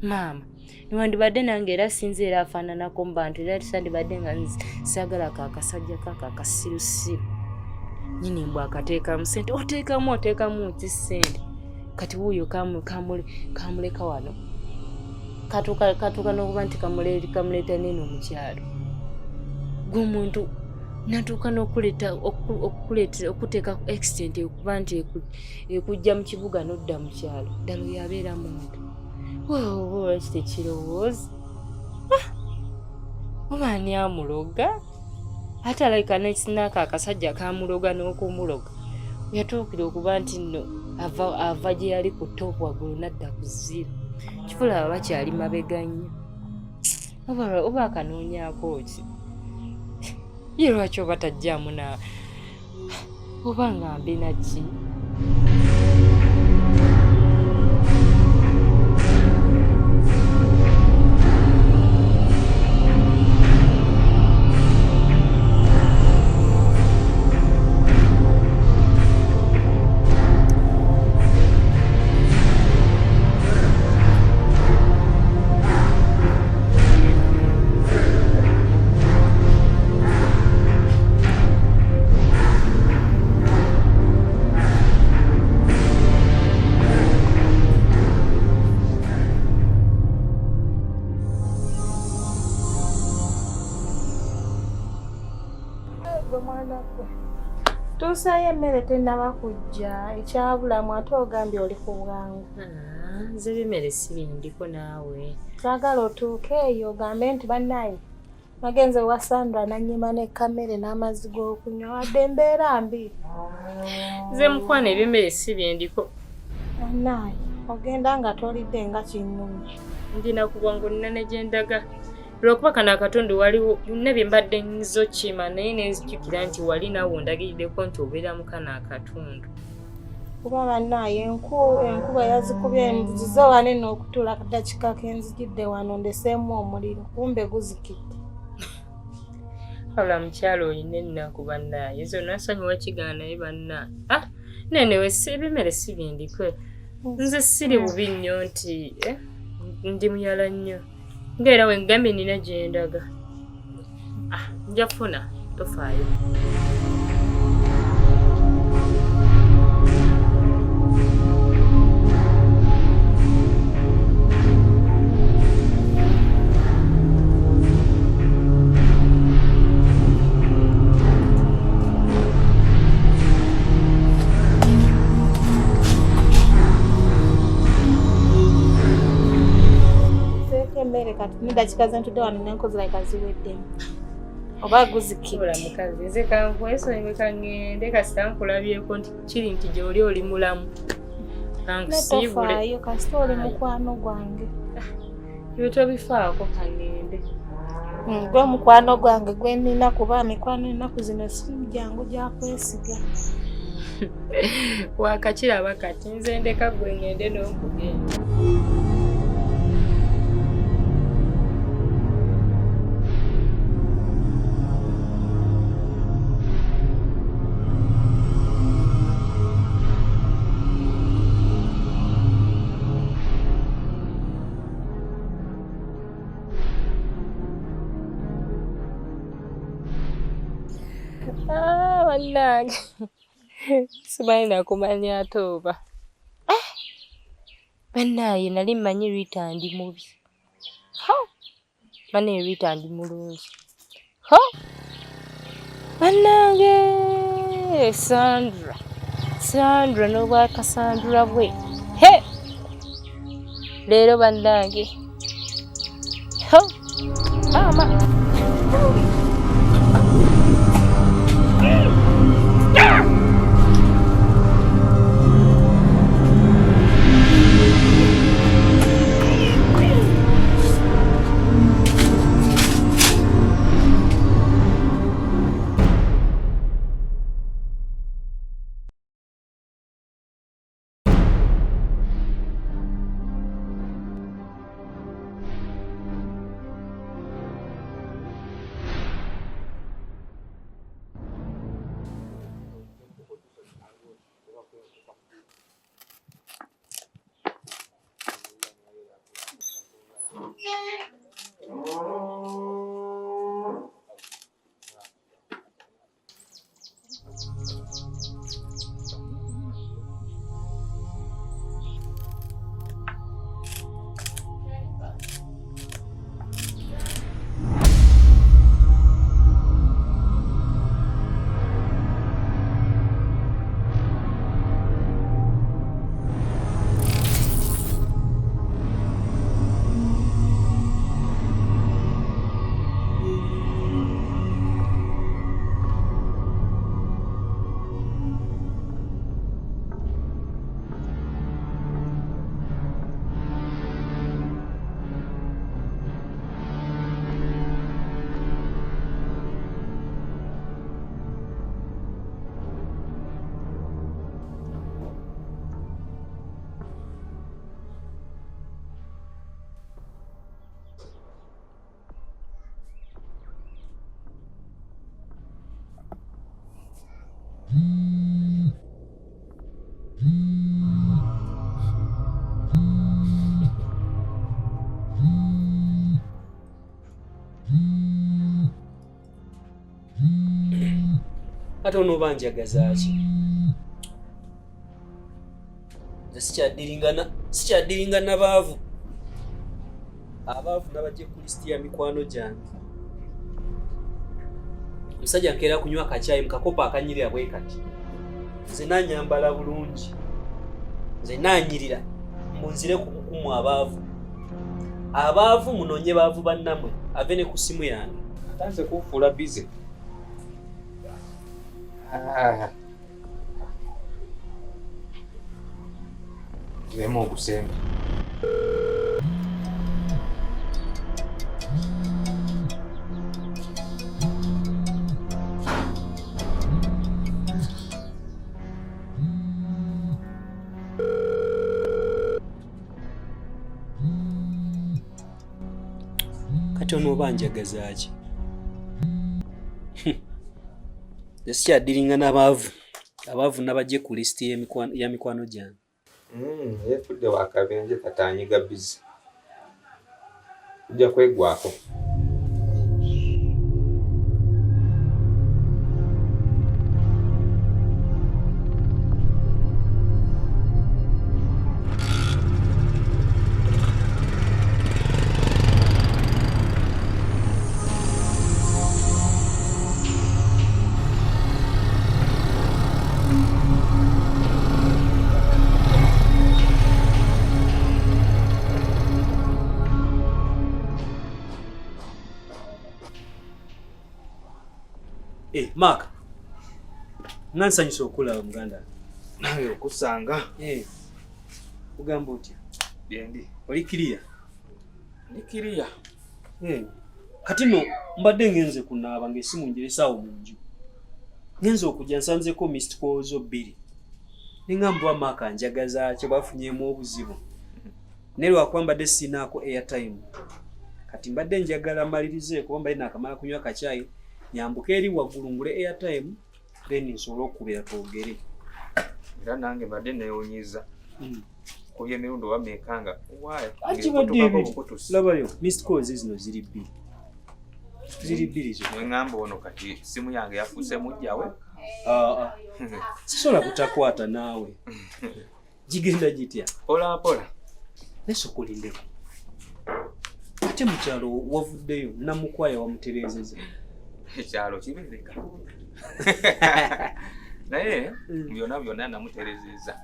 Maama, niwandibadde nange era sinze era afaananako mu bantu era tisandibadde nga saagala kaakasajja kakasirusiru. Nyini mbw akateekamu ssente, oteekamu ki ssente? Kati wuuyo kamuleka wano. Katuuka n'okuba nti kamuleeta neno mu kyalo. Gw'omuntu natuuka n'okuteeka accident okuba nti ekujja mu kibuga n'odda mu kyalo. Ddala oyo abeera muntu. Oba lwaki tekirowooza? Oba ani amuloga? Ate alabika n'ako akasajja kamuloga n'okumuloga. Yatuukira okuba nti nno ava gye yali ku ttoopu waggulu n'adda ku zero. Kifula aba bakyali mabega nnyo. Oba akanoonyaako ki? Ye lwaki oba tajjaamu na oba ngambe na ki? Tusaye emmere tennaba kujja ekyabulamu ate ogambye oli ku bwangu. Nze bimere sibindiko naawe. Saagala otuuke eyo ogambe nti bannaaye nagenze wa Sandra nannyima n'ekkamere n'amazzi g'okunywa wadde embeera mbi. Nze mukwana ebimere sibindiko. Bannaaye ogenda nga tolidde nga kinnungi. Ndina kuba ngonna ne gye ndaga. Lw'okuba kano akatundu waliwo byonna bye mbadde nyiza okkima naye ne nzijukira nti wali naawe ondagiriddeko nti obeera mu kano akatundu. Kuba bannaaye enkuba yazikubye nzize wano eno okutuula akaddakiika kenzijjidde wano ndeseemu omuliro kumbe guzikidde. Wabula mukyalo oyina ennaku bannaaye zonna nsonyiwa kigaana naye bannaaye. Nenewe ebimere sibindiko. Nze siri bubi nnyo nti ndi muyala nnyo. Ng'era we ngambye nina gye ndaga. Nja kufuna tofaayo. Dakika zentudde wano nenkozi like aziweddemu. Oba guzikibula mukazi nze kankwesonyiwe kangende kasita nkulabyeko nti kiri nti gy'oli oli mulamu. Kankusiibule. Netofaayo kasita oli mukwano gwange. Ebyo tobifaako kangende. Gwe mukwano gwange gwe nnina kuba mikwano ennaku zino si jangu gya kwesiga. Wakakiraba kati nze ndeka gwe ngende n'okugenda. Wannange simanyi nakumanya ate oba. Bannaaye nali mmanyi Rita ndi mubi. Bannaaye Rita ndi mulungi. Bannange Sandra n'obwakasandra bwe. Leero bannange. Mama. Ate onooba njagaza ki? Sikyaddiringa n'abaavu. Abaavu nabajje ku lisiti ya mikwano gyange. Omusajja nkeera kunywa akacaayi mu kakopo akanyirira bwe kati. Nze nanyambala bulungi. Nze nanyirira mbunzire ku bukumu abaavu. Abaavu munoonye baavu bannamwe ave ne ku simu yange. Atanze kufuula bize. Nzemu okusemba. Kati onooba njagaza ki? Sikyaddiringa n'abaavu. Abaavu nabajje ku lisiti ya mikwano gyange. Yeefudde wakabenje kati anyiga bizi. Ojja kwegwako. Mark. Nansanyusa okulaba muganda. Nawe okusanga. Ugamba otya? Byendi. Oli kiriya? Ndi kiriya. Kati no mbadde ngenze kunaaba ng'essimu ngiresaawo mu nju. Ngenze okujja nsanzeko missed calls 2. Ningambwa Mark njagaza kye bafunyemu obuzibu. Ne lwakwa mbadde sinaako airtime. Kati mbadde njagala mmalirize kuba mbadde naakamala kunywa kacaayi. Nyambuka eri waggulu ngule airtime then nsobola okukubira twogere. Era nange mbadde neewunyiza. Ku y'emirundi oba meekanga. Labayo missed calls zino ziri 2. Ziri 2 zo. Ngamba ono kati simu yange yafuuse mujjawe. Sisobola kutakwata naawe. Gigenda gitya? Pola pola. Nesokolindeko. Ate mukyalo wavuddeyo namukwaya wamutereezeza. Ekyalo kibereka. Naye byonna namuterezeza.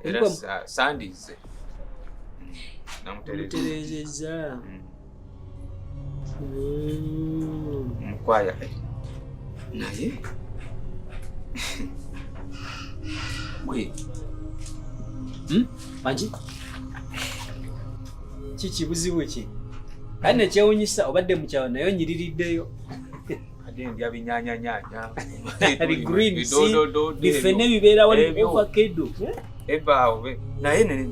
Era sandize. Namuterezeza. Mukwaya. Naye we. Manji? Kiki buzibu ki? Kane kyewunyisa obadde mukyalo nayo nyiririddeyo. Ndya binyanya. Green sea. Bifene bibeera wali ovacado. Ebaawe. Naye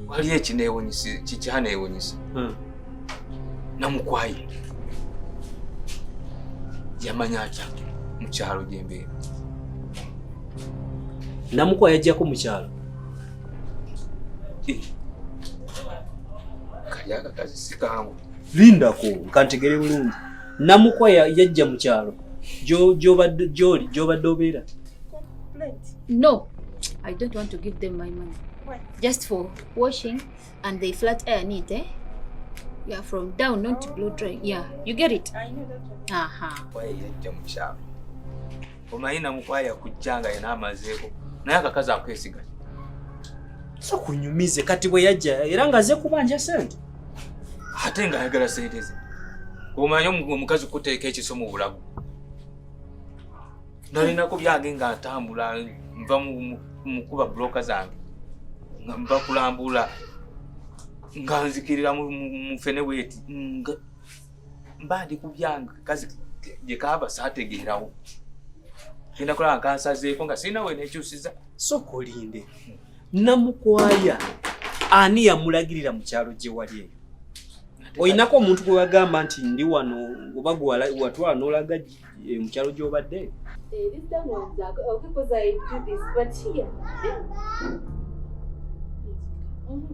wali ekineewunyisa kikyaneewunyisa. Namukwaye. Yamanya atya mukyalo gyembeera. Namukwaye ajjako mukyalo. Kali akakazi sikangu. Lindako nkantegere bulungi. Namukwaya yajja mu kyalo. Gy'obadde obeera. No, I don't want to give them my money. What? Just for washing and the flat air need, eh? Yeah, from down, not to blow dry. Yeah, you get it? I know that one. Aha. Mukwaya yajja mu kyalo. Omanyi Namukwaya kujjanga yena amazeeko. Naye akakazi akwesiga. So kunyumize kati bwe yajja era ngaze kubanja sente. Ate nga ayagala sente ze. Omanyi omukazi kuteeka ekiso mu bulago. Nalinako byange nga ntambula nva mu kuba bloka zange. Nga mba kulambula. Nga nzikirira mu fene weti. Mba ndi ku byange kazi gye kaaba saategeerawo. Kenda kola nkansazeeko nga sirina we nekyusiza. So kolinde. Namukwaya ani yamulagirira mu kyalo gye wali eyo? Oyinako omuntu gwe bagamba nti ndi wano oba watwala n'olaga mu kyalo gy'obadde? This time was because I do this, but here.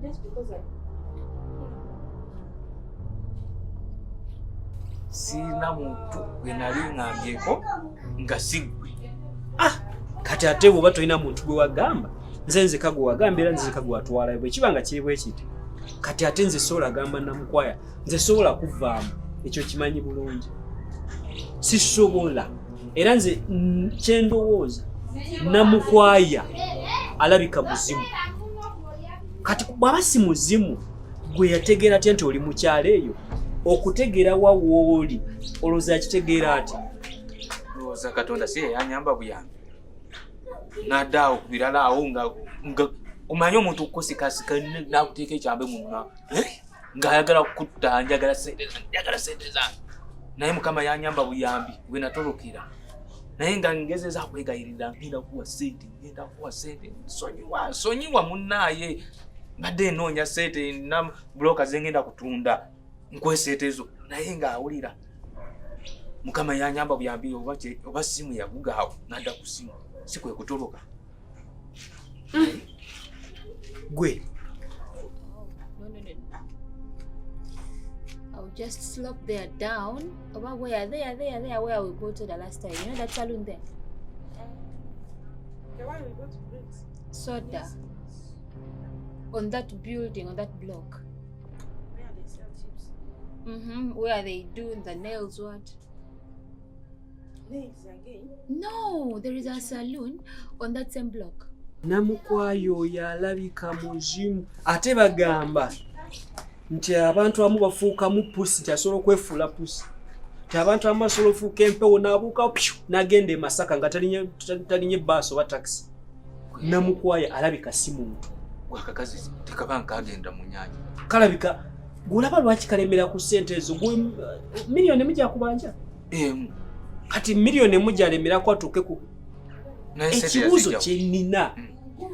Just because I. Sirina muntu gwe nali ngambyeko nga siggwe. kati ate bw'oba tolina muntu gwe wagamba nze nzeka gwe wagamba era nzeka gwe watwalayo bwe kiba nga kiri bwe kiti kati ate nze sobola gamba Namukwaya nze sobola kuvaamu ekyo kimanyi bulungi sisobola era nze kyendowooza Namukwaya alabika muzimu kati bw'aba si muzimu gwe yategeera atya nti oli mu kyalo eyo okutegeera wa wooli olowooza yakitegeera ati lowooza Katonda si yanyamba buyambi naddaawo ku birala awo nga omanyi omuntu okukosikasika n'akuteeka ekyambe munna ng'ayagala kukutta njagala sente zange naye Mukama yanyamba buyambi bwe natolokera naye nga ngezeza kwegayirira ngenda kuwa sente sonyiwa munnaaye mbadde noonya sente na buloka zengenda kutunda nkwesente ezo naye ng'awulira Mukama yanyamba buyambi oba simu yagugaawo nadda ku simu si kwe kutoloka gwe I'll just slop there down. About where where we go to the last time. You know that saloon there? The one we go to Briggs. Soda. On that building, on that block. Where they sell chips. Where they do the nails, what? Nails again? No, there is a saloon on that same block. Namukwaya oyo alabika muzimu ate bagamba nti abantu amu bafuukamu pusi nti asobola okwefuula pusi nti abantu amu basobola ofuuka empewo n'abuuka n'agenda e Masaka nga talinye bbaasi oba takisi. Namukwaya alabika si muntu wakakazi tekaba nkagenda mu nnyanja kalabika gulaba lwaki kalemera ku ssente ezo miliyoni mujja kubanja kati miliyoni mujja alemera ku atuuke ku ekibuuzo kye nnina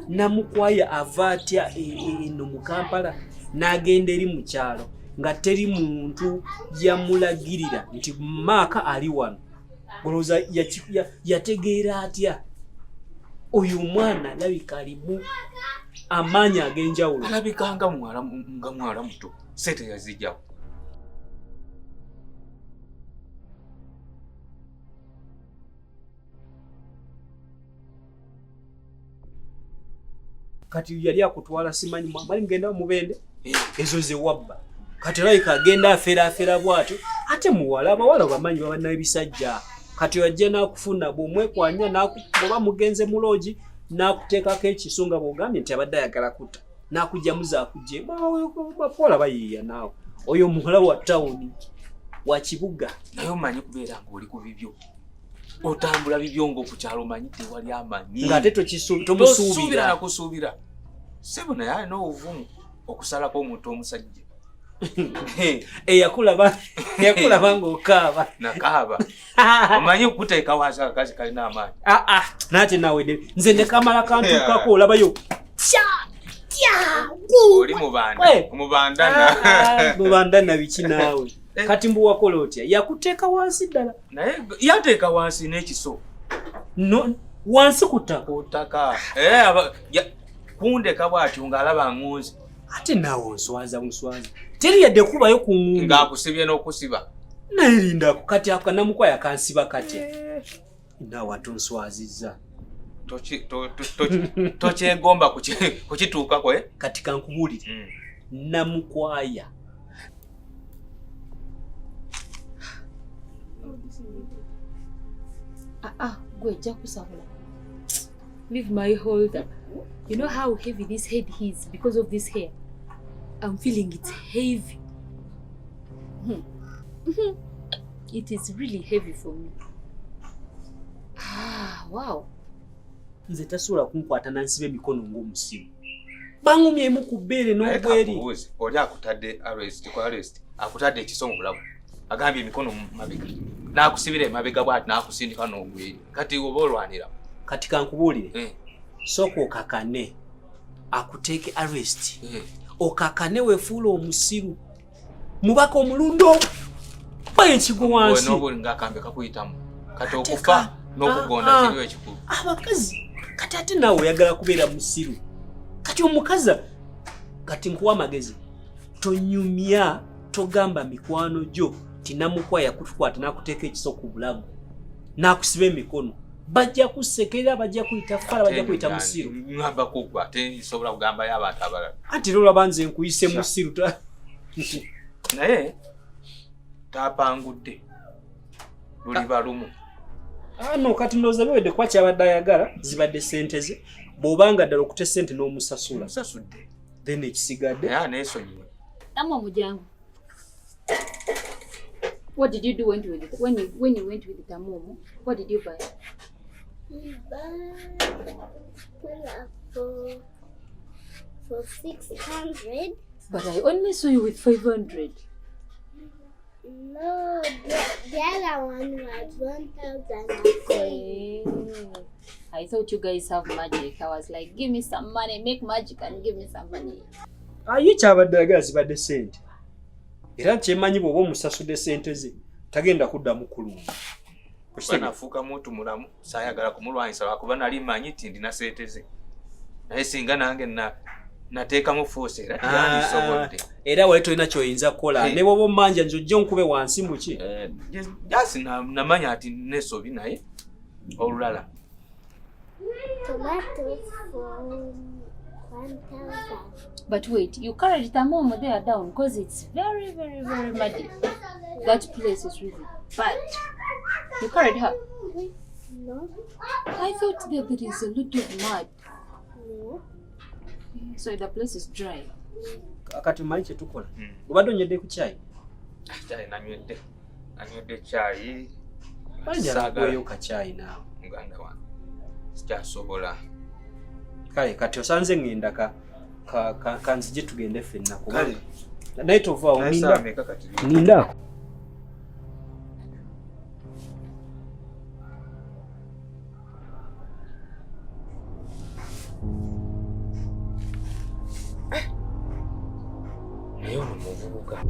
Namukwaya ava atya eno mu Kampala n'agenda eri mu kyalo nga teri muntu yamulagirira nti Maaka ali wano olowooza yategeera atya oyo omwana alabika alimu amaanyi ag'enjawulo alabika nga mwala muto sente yazijjawo kati yali akutwala simanyi mwamali ngenda mubende ezo ze wabba kati alabika agenda afeera bwatyo ate muwala abawala bamanyi babana ebisajja kati yajja n'akufuna bw'omwekwanya bw'oba mugenze mu loogi n'akuteekako ekiso nga bw'ogambye nti abadde ayagala kutta n'akugyamu zaakujje bapola bayiiya naawe oyo muwala wa tawuni wa kibuga naye omanyi kubeera ng'oli ku bibyo otambula bibyo ng'oku kyalo omanyi tewali amanyi ng'ate tomusuubira nakusuubira sebo naye alina obuvumu okusalako omuntu omusajja eyakulaba ng'okaaba nakaaba omanyi okuteeka wansi akakazi kalina amaanyi naate nawe nze ne kamala kantuukako olabayo oli mubandana biki naawe kati mbu wakola otya yakuteeka wansi ddala naye yateeka wansi n'ekiso wansi ku ttaka kundeka bw'atyo ng'alaba ngonzi ate naawe onswaza teri yadde kubayo ku ŋŋumbi ng'akusibye n'okusiba naye lindako kati ako Namukwaya kansiba katya naawe ate onswazizza tokyegomba kukituukako kati kankubuulire Namukwaya Go Jakusabula. Leave my holder. You know how heavy this head is because of this hair? I'm feeling it's heavy. It is really heavy for me. Wow. Nze tasobola kunkwata nansiba emikono ng'omusimu. Bangumyemu ku bbeere n'obweri. Oli akutadde arrest akutadde ekiso mu bulago. Agambye emikono mabega. N'akusibira emabega bw'ati n'akusindika n'obweri. Kati oba olwanira. Kati kankubuulire. Sooka okakane akuteeke arrest. Okakane weefuula omusiru. Mubaka omulundo. Baye ekigo wansi. N'obuli ng'akambe kakuyitamu. Kati okufa n'okugonda kiriwo ekikulu. Abakazi kati ate naawe oyagala kubeera musiru. Kati omukazi kati nkuwa amagezi. Tonyumya togamba mikwano gyo ti Namukwaya kutukwata n'akuteeka ekiso ku bulago. N'akusiba emikono. bajja kusekera, bajja kuyita fala, bajja kuyita musiru. Ngamba kugwa ate sobola kugamba y'abantu abalala. Anti lolo banze nkuyise musiru ta. Naye tapangudde. Luliba lumu. No kati ndowooza biwedde kuba kyabadde ayagala zibadde ssente ze bw'obanga ddala okute ssente n'omusasula. Musasudde. Then ekisigadde. Neesonyiwe. Tamwa mujangu. What did you do when you went with Tamumu? What did you buy? For 600. But I only saw you with 500. No, the other one was 1,000. I thought you guys have magic. I was like, give me some money, make magic and give me some money. Ye kyabadde ayagala zibadde ssente. Era kyemanyi bw'oba omusasudde ssente ze tagenda kuddamu kulunga. Nafuuka muntu mulamu saayagala kumulwanyisa lwakuba nali mmanyi nti ndina ssente ze. Naye singa nange nateekamu force era yandisobodde. Era wali tolina ky'oyinza kukola. Ne bw'oba ommanja nti ojja nkube wansi mu ki? Jasi namanya ati nesobi naye olulala. Tomatoes for 1,000. But wait, you carried Tamumu there down because it's very, very, very muddy. That place is really bad. You carried her? No. I thought that there is a lot of mud. No. So the place is dry. Akati mmanyi kye tukola. Obadde onyedde ku caayi? Caayi nanywedde caayi. Saagalayo ka caayi naawe. Muganda wange. Sikyasobola. Kale kati osanze ngenda kanzije tugende ffenna kubanga. Naye tovaawo ninda. Naye ono muvubuka.